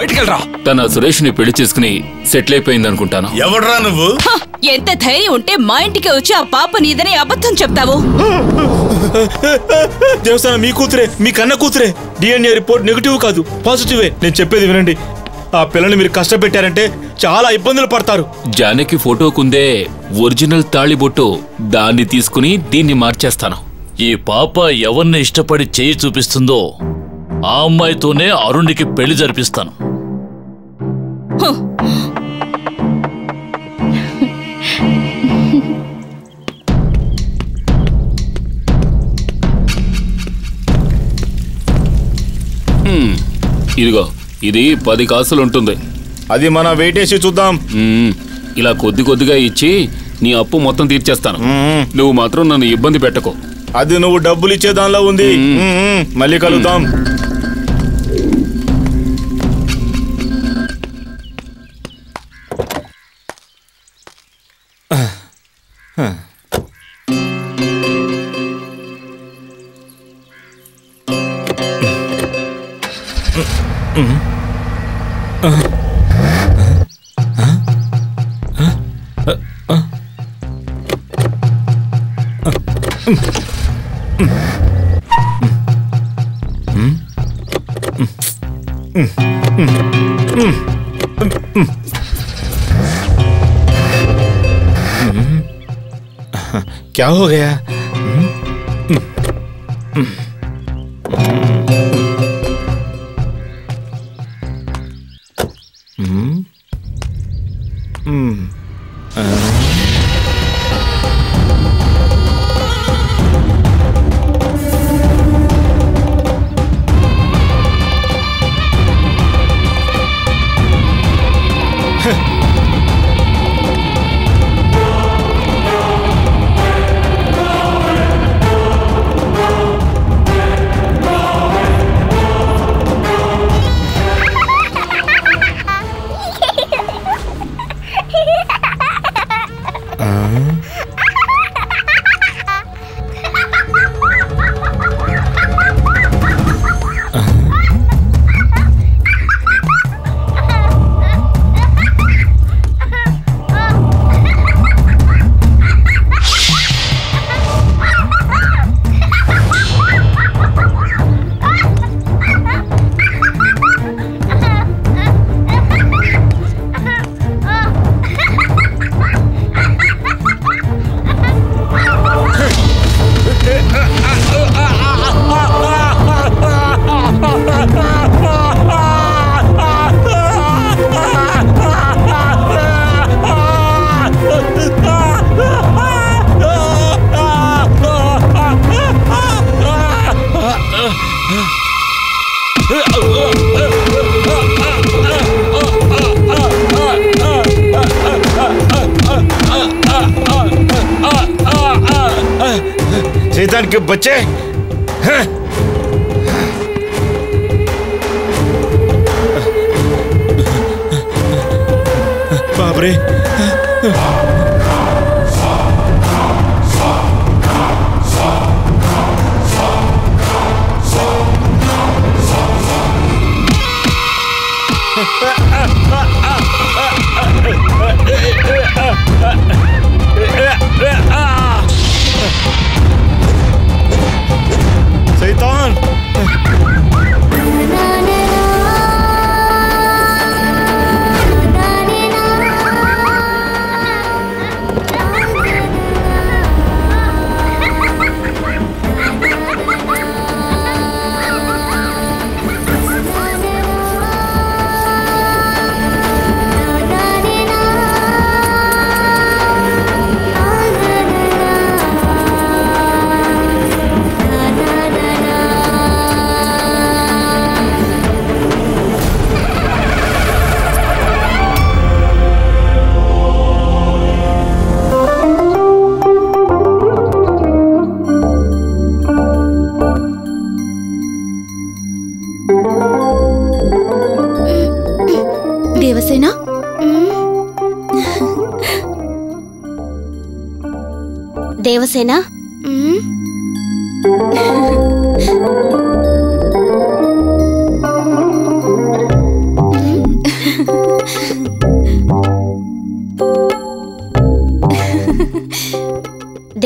బయటికి వెళ్ళరా. తన సురేష్ ని పెళ్లి చేసుకుని సెటిల్ అయిపోయింది అనుకుంటాను. ఎవడ్రా నువ్వు? ఎంత ధైర్యం ఉంటే మా ఇంటికి వచ్చి ఆ పాప నీదని అబద్ధం చెప్తావు? దేవస్థానం మీ కూతురే, మీ కన్న కూతురే. DNA రిపోర్ట్ నెగిటివ్ కాదు, పాజిటివే. నేను చెప్పేది వినండి. ఆ పిల్లని మీరు కష్టపెట్టారంటే చాలా ఇబ్బందులు పడతారు. జానకి ఫోటోకుందే ఒరిజినల్ తాళిబొట్టు, దాన్ని తీసుకుని దీన్ని మార్చేస్తాను. ఈ పాప ఎవరిని ఇష్టపడి చేయి చూపిస్తుందో ఆ అమ్మాయితోనే అరుణ్కి పెళ్లి జరిపిస్తాను. ఇదిగో, ఇది 10 కాసులు ఉంటుంది. అది మన వెయిటేసి చూద్దాం. ఇలా కొద్ది కొద్దిగా ఇచ్చి నీ అప్పు మొత్తం తీర్చేస్తాను. నువ్వు మాత్రం నన్ను ఇబ్బంది పెట్టకు. అది నువ్వు డబ్బులు ఇచ్చే దానిలో ఉంది. మళ్ళీ కలుద్దాం. क्या हो गया? शैतान के बच्चे बाप रे शैतान देवसेना देवसेना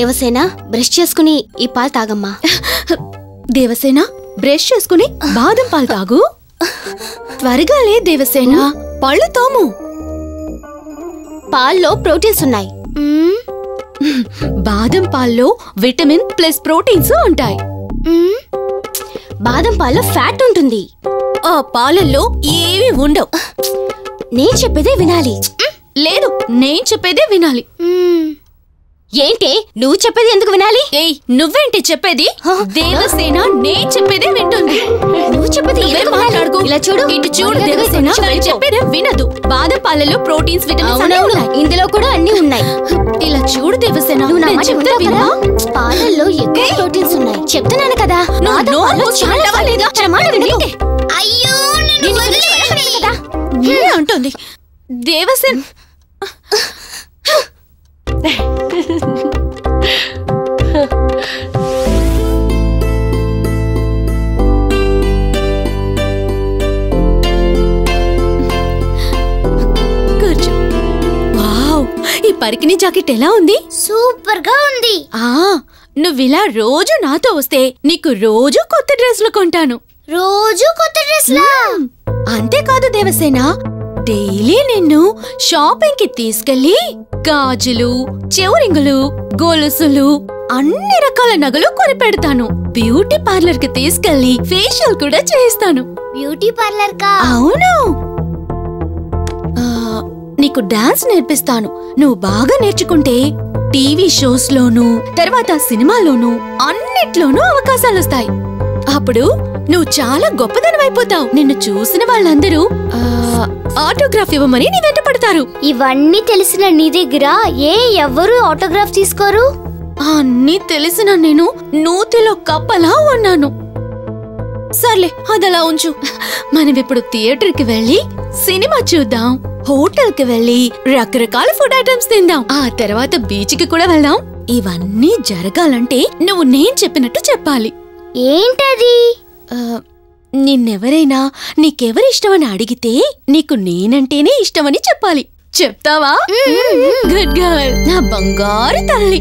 దేవసేన బ్రష్ చేసుకుని ఈ పాలు తాగమ్మా. దేవసేన బ్రష్ చేసుకుని బాదం పాలు తాగు. త్వరగా లే దేవసేన, పళ్ళు తోము. పాల్లో ప్రోటీన్స్ ఉన్నాయి. బాదం పాల్లో విటమిన్ ప్లస్ ప్రోటీన్స్ ఉంటాయి. బాదం పాల్లో ఫ్యాట్ ఉంటుంది. ఆ పాలల్లో ఏవి ఉండవు. నేను చెప్పేదే వినాలి. లేదు, నేను చెప్పేదే వినాలి. ఏంటే నువ్వు చెప్పేది ఎందుకు వినాలి? ఏయ్, నువ్వేంటి చెప్పేది? దేవసేన నేను చెప్పేదే వింటుంది. నువ్వు చెప్పేది నువ్వే మాట్లాడుకో. ఇలా చూడు, ఇటు చూడు దేవసేన, నేను చెప్పేదే వినదు. బాదం పాలలో ప్రోటీన్స్, విటమిన్స్ అన్నీ ఉన్నాయి. ఇందులో కూడా అన్ని ఉన్నాయి. ఇలా చూడు దేవసేన, నువ్వు నా నేను మాట చెప్తే వింటావు వినవా? కదా? పాలల్లో ఎక్కువ ప్రోటీన్స్ ఉన్నాయి. చెప్తున్నాను కదా. నువ్వు బాదం నోరు పాలు మూసి చాలా ఉంటావా లేదా? నా మాట వినకు. ఏంటి? అయ్యో కదా. నేనే అంటుంది దేవసేన. కూర్చో. వావ్, ఈ పరికిణి జాకెట్ ఎలా ఉంది? సూపర్ గా ఉంది. నువ్విలా రోజు నాతో వస్తే నీకు రోజు కొత్త డ్రెస్లు కొంటాను. రోజు కొత్త డ్రెస్ లా? అంతేకాదు దేవసేన, డైలీ నిన్ను షాపింగ్ కి తీసుకెళ్లి గాజులు, చెవురింగులు, గొలుసులు, అన్ని రకాల నగలు కొనిపెడతాను. బ్యూటీ పార్లర్ కి తీసుకెళ్లి ఫేషియల్ కూడా చేయిస్తాను. బ్యూటీ పార్లర్ కా? అవును. నీకు డాన్స్ నేర్పిస్తాను. నువ్వు బాగా నేర్చుకుంటే టీవీ షోస్ లోను, తర్వాత సినిమాలోను, అన్నిట్లోనూ అవకాశాలొస్తాయి. అప్పుడు నువ్వు చాలా గొప్పదనమైపోతావు. నిన్ను చూసిన వాళ్ళందరూ ఆటోగ్రాఫ్ ఇవ్వమని నీ వెంట పడతారు. ఇవన్నీ తెలిసిన నీ దగ్గర ఎవ్వరూ ఆటోగ్రాఫ్ తీసుకోరు? అన్నీ తెలిసిన నేను నూతిలో కప్పలా ఉన్నాను. సర్లే, అదలా ఉంచు. మనమిప్పుడు థియేటర్ కి వెళ్ళి సినిమా చూద్దాం, హోటల్ కి వెళ్ళి రకరకాల ఫుడ్ ఐటమ్స్ తిందాం, ఆ తర్వాత బీచ్ కి కూడా వెళ్దాం. ఇవన్నీ జరగాలంటే నువ్వు నేను చెప్పినట్టు చెప్పాలి. ఏంటది? నిన్నెవరైనా నీకెవరి ఇష్టమని అడిగితే నీకు నేనంటేనే ఇష్టమని చెప్పాలి. చెప్తావా? గుడ్ గర్ల్, నా బంగారు తల్లి.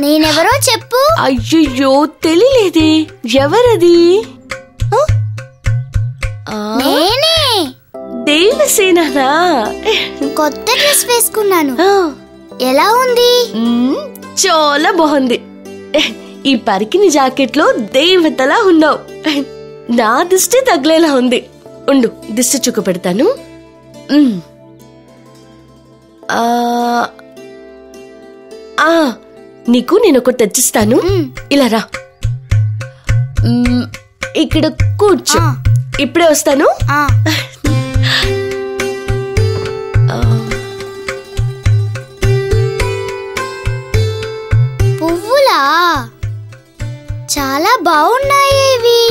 నేనెవరో చెప్పు. అయ్యయ్యో, తెలియలేదే. ఎవరది? నేనే దేవసేననా? కొత్త డ్రెస్ వేసుకున్నాను. ఎలా ఉంది? చాలా బాగుంది. ఈ పరికిని జాకెట్ లో దేవతలా ఉన్నావు. నా దిష్టి తగిలేలా ఉంది. ఉండు, దిష్టి చుక్క పెడతాను. నీకు నేను ఒకటి తెచ్చిస్తాను. ఇలా రా. ఇక్కడ కూర్చో. ఇప్పుడే వస్తాను. పువ్వులా? చాలా బాగున్నాయి ఇవి.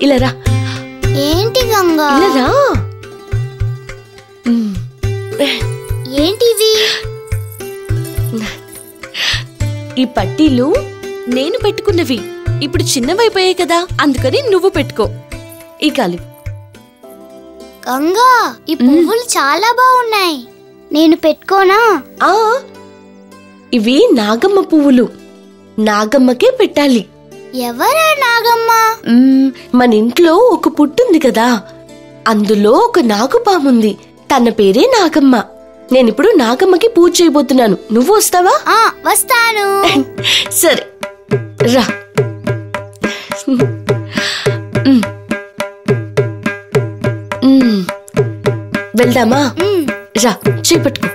ఇలా రా. ఏంటి గంగా? ఇలా రా. ఏంటివి? ఈ పట్టీలు నేను పెట్టుకున్నవి. ఇప్పుడు చిన్నవైపోయాయి కదా, అందుకని నువ్వు పెట్టుకో. ఈ కాలు. గంగా, ఈ పువ్వులు చాలా బాగున్నాయి. నేను పెట్టుకోనా? ఇవి నాగమ్మ పువ్వులు. నాగమ్మకే పెట్టాలి. ఎవరా నాగమ్మ? మన ఇంట్లో ఒక పుట్టుంది కదా, అందులో ఒక నాగుపాముంది. తన పేరే నాగమ్మ. నేనిప్పుడు నాగమ్మకి పూజ చేయబోతున్నాను. నువ్వు వస్తావా? వస్తాను. సరే రా. వెళ్దామా? రా, చేపట్టుకో.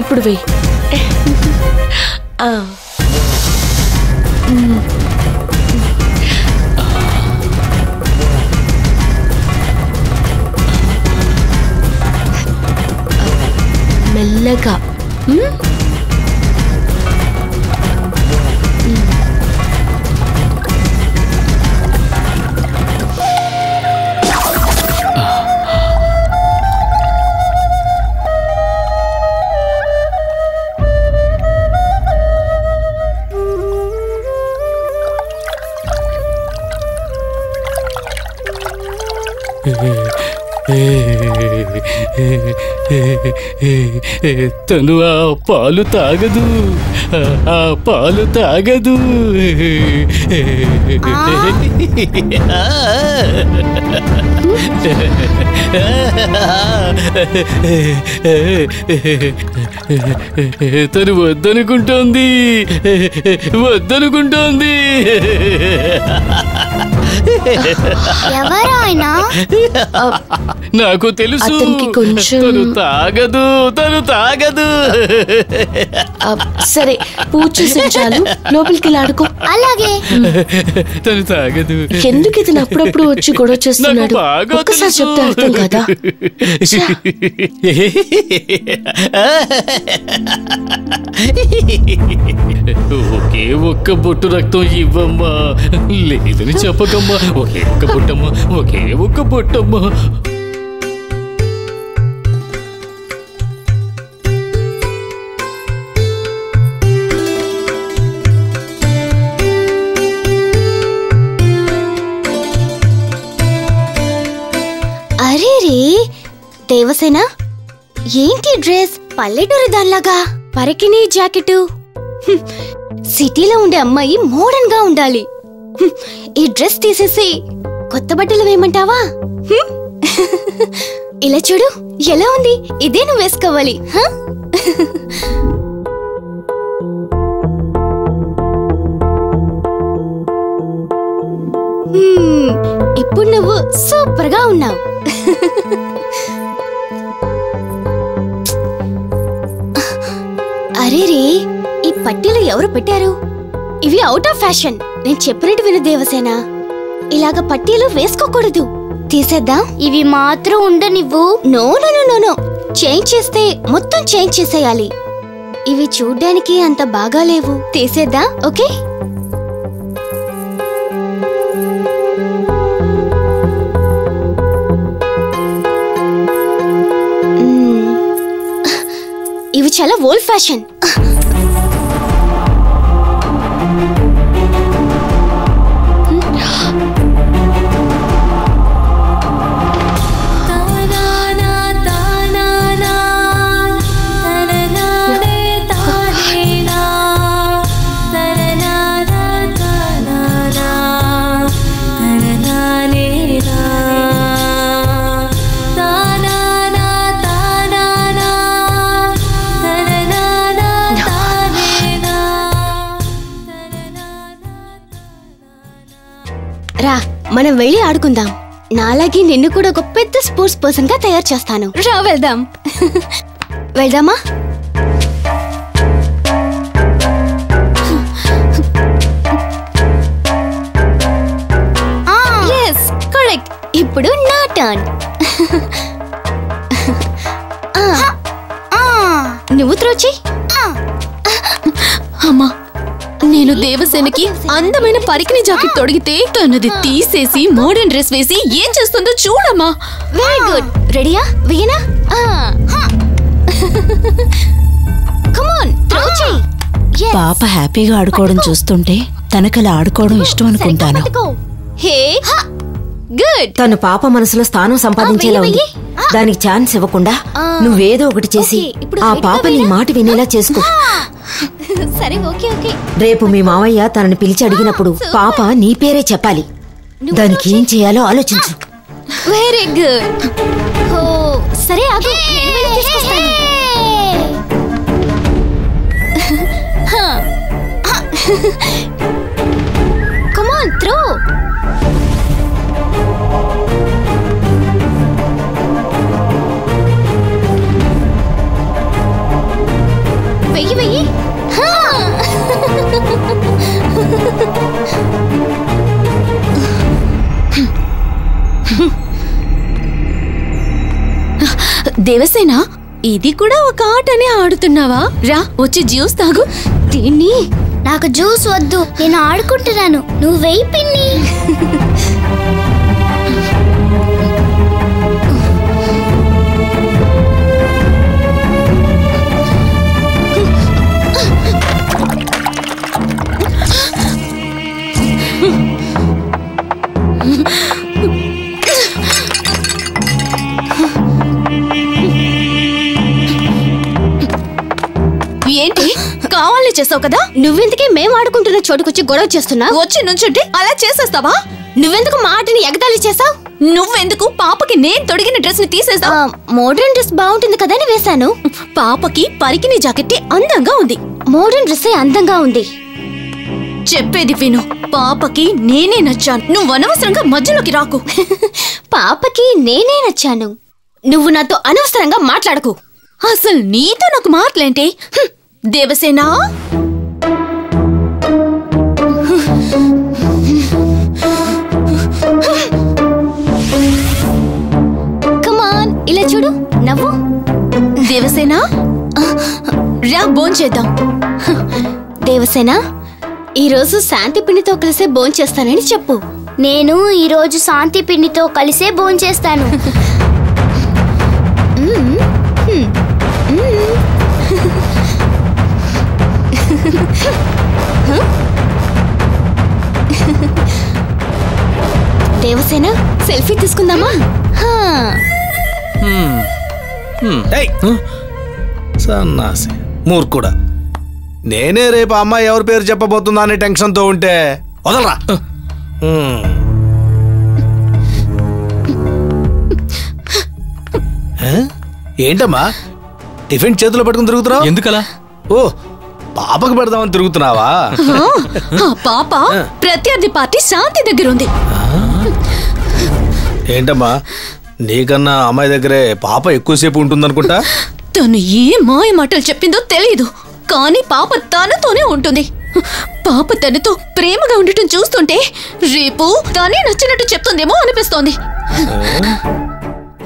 ఇప్పుడు వెయ్యి. మెల్లగా. తను ఆ పాలు తాగదు, ఆ పాలు తాగదు. తను వద్దనుకుంటోంది, వద్దనుకుంటోంది. నాకు తెలుసు, తను తాగదు, తను తాగదు. సరే, పూజ చేసిన చాలు, లోపలికి ఆడుకో. అలాగే. తను తాగదు. ఎందుకు ఇది అప్పుడప్పుడు వచ్చి గొడవ చేస్తున్నాడు? ఒక్కసారి చెప్తే అర్థం కదా. ఒకే ఒక్క బొట్టు రక్తం ఇవ్వమ్మా. లేదని చెప్పకమ్మా. ఒకే ఒక్క బొట్టమ్మా, ఒకే ఒక్క బొట్టమ్మా. అరే రే దేవసేన, ఏంటి డ్రెస్ పల్లెటూరి దానిలాగా? పరికిణి జాకెట్. సిటీలో ఉండే అమ్మాయి మోడర్న్ గా ఉండాలి. ఈ డ్రెస్ తీసేసి కొత్త బట్టలు వేయమంటావా? ఇలా చూడు, ఎలా ఉంది? ఇదే నువ్వు వేసుకోవాలి. ఇప్పుడు నువ్వు సూపర్ గా ఉన్నావు. అరే రే, ఈ పట్టీలు ఎవరు పెట్టారు? ఇవి అవుట్ ఆఫ్ ఫ్యాషన్. నేను చెప్పినట్టు విను దేవసేన, ఇలాగ పట్టీలు వేసుకోకూడదు. తీసేద్దాం. ఇవి మాత్రం ఉండనివ్వు. No no no no, change చేస్తే మొత్తం చేంజ్ చేసేయాలి. ఇవి చూడ్డానికి అంత బాగా లేవు. తీసేద్దాం, ఓకే? ఇవి చాలా ఓల్డ్ ఫ్యాషన్. రా, మనం వెళ్ళి ఆడుకుందాం. నాలాగే నిన్ను కూడా ఒక పెద్ద స్పోర్ట్స్ పర్సన్ గా తయారు చేస్తాను. రా వెళ్దాం. వెళ్దామా? yes, correct. ఇప్పుడు నా టర్న్. నువ్వు త్రో చెయ్యి. అమ్మా, నేను దేవసేనకి అందమైన పరికిణి జాకెట్ తొడిగితే తనది తీసేసి మోడర్న్ డ్రెస్ వేసి ఏం చేస్తుందో చూడమ్మా. Very good. రెడీయా? వేయనా? కమ్ ఆన్, త్రో చెయ్యి. పాప హ్యాపీగా ఆడుకోవడం చూస్తుంటే తనకలా ఆడుకోవడం ఇష్టం అనుకుంటాను. హే, గుడ్. తను పాప మనసులో స్థానం సంపాదించేలా ఉంది. దానికి ఛాన్స్ ఇవ్వకుండా నువ్వేదో ఒకటి చేసి ఆ పాప నీ మాట వినేలా చేసుకో. సరే, ఓకే ఓకే. రేపు మీ మావయ్య తనని పిలిచి అడిగినప్పుడు పాప నీ పేరే చెప్పాలి. దానికి ఏం చేయాలో ఆలోచించు. Very good. ఓ సరే, ఆగు, నేను వెళ్ళి తీసుకొస్తాను. Come on, throw. దేవసేన, ఇది కూడా ఒక ఆటనే ఆడుతున్నావా? రా వచ్చి జ్యూస్ తాగు. దీన్ని నాకు జ్యూస్ వద్దు, నేను ఆడుకుంటున్నాను. నువ్వు వెయ్యి పిన్ని. ఏంటి కావాలని చేసావు కదా? నువ్వెందుకే మేము ఆడుకుంటున్న చోటుకొచ్చి గొడవ చేస్తున్నా? వచ్చి నుంచుంటే అలా చేసేస్తావా? నువ్వెందుకు మా ఆటని ఎగతాళి చేసావు? నువ్వెందుకు పాపకి నేను తొడిగిన డ్రెస్ ని తీసేసావు? మోడర్న్ డ్రెస్ బాగుంటుంది కదా అని వేశాను. పాపకి పరికిణి జాకెట్ అందంగా ఉంది. మోడర్న్ డ్రెస్ అందంగా ఉంది. చెప్పేది విను, పాపకి నేనే నచ్చాను. నువ్వు అనవసరంగా మధ్యలోకి రాకు. పాపకి నేనే నచ్చాను. నువ్వు నాతో అనవసరంగా మాట్లాడకు. అసలు నీతో నాకు మాటలేంటి? దేవసేనా, కమాన్ ఇలా చూడు, నవ్వు. దేవసేనా రా భోంచేద్దాం. దేవసేన, ఈరోజు శాంతి పిండితో కలిసే భోంచేస్తానని చెప్పు. నేను ఈరోజు శాంతి పిండితో కలిసే భోంచేస్తాను. దేవసేన, సెల్ఫీ తీసుకుందామా? సన్నాసి మూర్ఖుడా, నేనే రేపు అమ్మాయి ఎవరి పేరు చెప్పబోతుందా అనే టెన్షన్తో ఉంటే వదలరా. ఏంటమ్మా టిఫిన్ చేతిలో పట్టుకుని తిరుగుతున్నావు? ఎందుకలా? ఓ, పాపకు పెడదామని తిరుగుతున్నావా? పాప ప్రత్యర్థి పార్టీ శాంతి దగ్గర ఉంది. ఏంటమ్మా, నీకన్నా అమ్మాయి దగ్గరే పాప ఎక్కువసేపు ఉంటుందనుకుంటా. తను ఏ మాయ మాటలు చెప్పిందో తెలీదు, కానీ పాప తనతోనే ఉంటుంది. పాప తనతో ప్రేమగా ఉండటం చూస్తుంటే రేపు తనే నచ్చినట్టు చెప్తుందేమో అనిపిస్తోంది.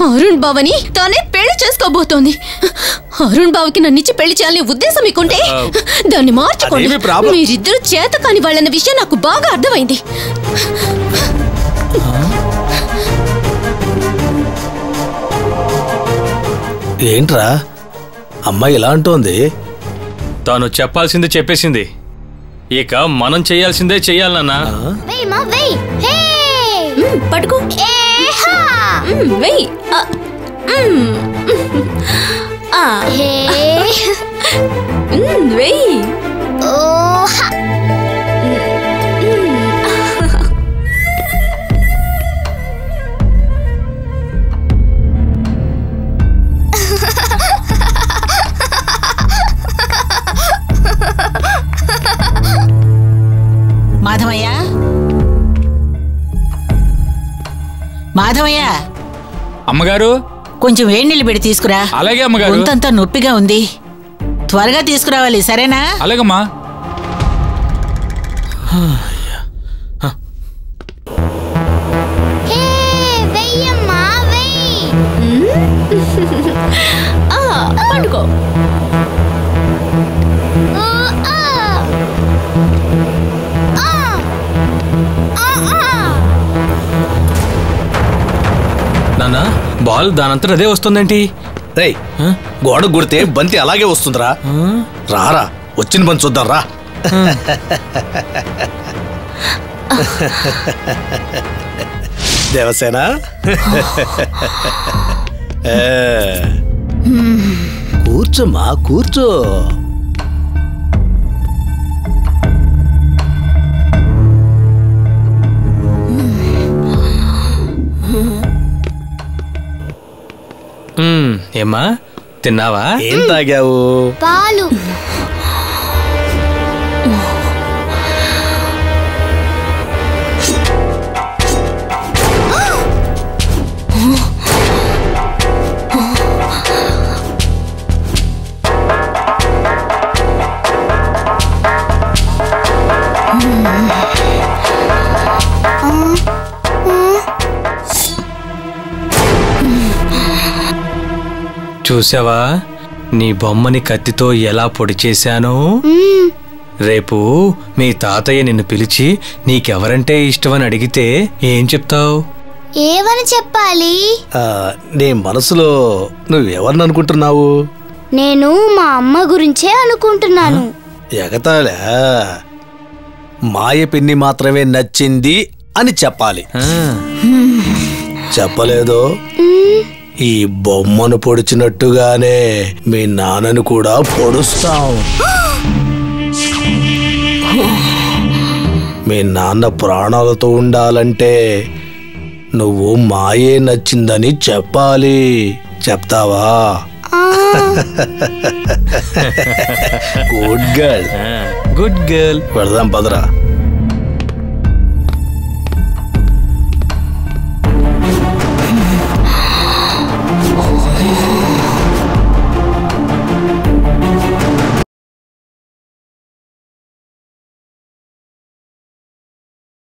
అరుణ్ బావని తానే పెళ్లి చేసుకోబోతోంది. అరుణ్ బావకి నన్నిచ్చి పెళ్లి చేయాలని ఉద్దేశం మీకుంటే దాన్ని మార్చుకోండి. మీరిద్దరు చేత కాని వాళ్ళన్న విషయం నాకు బాగా అర్థమైంది. ఏంట్రా అమ్మాయి ఇలా అంటోంది? తాను చెప్పాల్సింది చెప్పేసింది, ఇక మనం చేయాల్సిందే చెయ్యాలన్నా. పట్టుకో, వెయ్యి. వెయ్యి. మాధవయ్య, మాధవయ్య. అమ్మగారు, కొంచెం వేడి నీళ్ళు పెట్టి తీసుకురా. అలాగే అమ్మగారు. గొంతంతా నొప్పిగా ఉంది, త్వరగా తీసుకురావాలి, సరేనా? అలాగమ్మా. పండుకో. నాన్న, బాల్ దానంతట అదే వస్తుందేంటి? రేయ్, గోడ గుడితే బంతి అలాగే వస్తుందిరా. రారా, వచ్చిన బంతి చూద్దాం రా. దేవసేన, కూర్చోమ్మా, కూర్చో. ఏమ్మా, తిన్నావా? ఏం తాగావు? పాలు. చూసావా నీ బొమ్మని కత్తితో ఎలా పొడి చేశానో? రేపు మీ తాతయ్య నిన్ను పిలిచి నీకెవరంటే ఇష్టమని అడిగితే ఏం చెప్తావు? ఏమని చెప్పాలి? నీ మనసులో నువ్వెవరిని అనుకుంటున్నావు? నేను మా అమ్మ గురించే అనుకుంటున్నాను. ఎగతాళా? మాయ పిన్ని మాత్రమే నచ్చింది అని చెప్పాలి. చెప్పలేదో? ఈ బొమ్మను పొడిచినట్టుగానే మీ నాన్నను కూడా పొడుస్తాం. మీ నాన్న ప్రాణాలతో ఉండాలంటే నువ్వు మాయే నచ్చిందని చెప్పాలి. చెప్తావా? Good girl. Good girl. పెడదాం పదరా.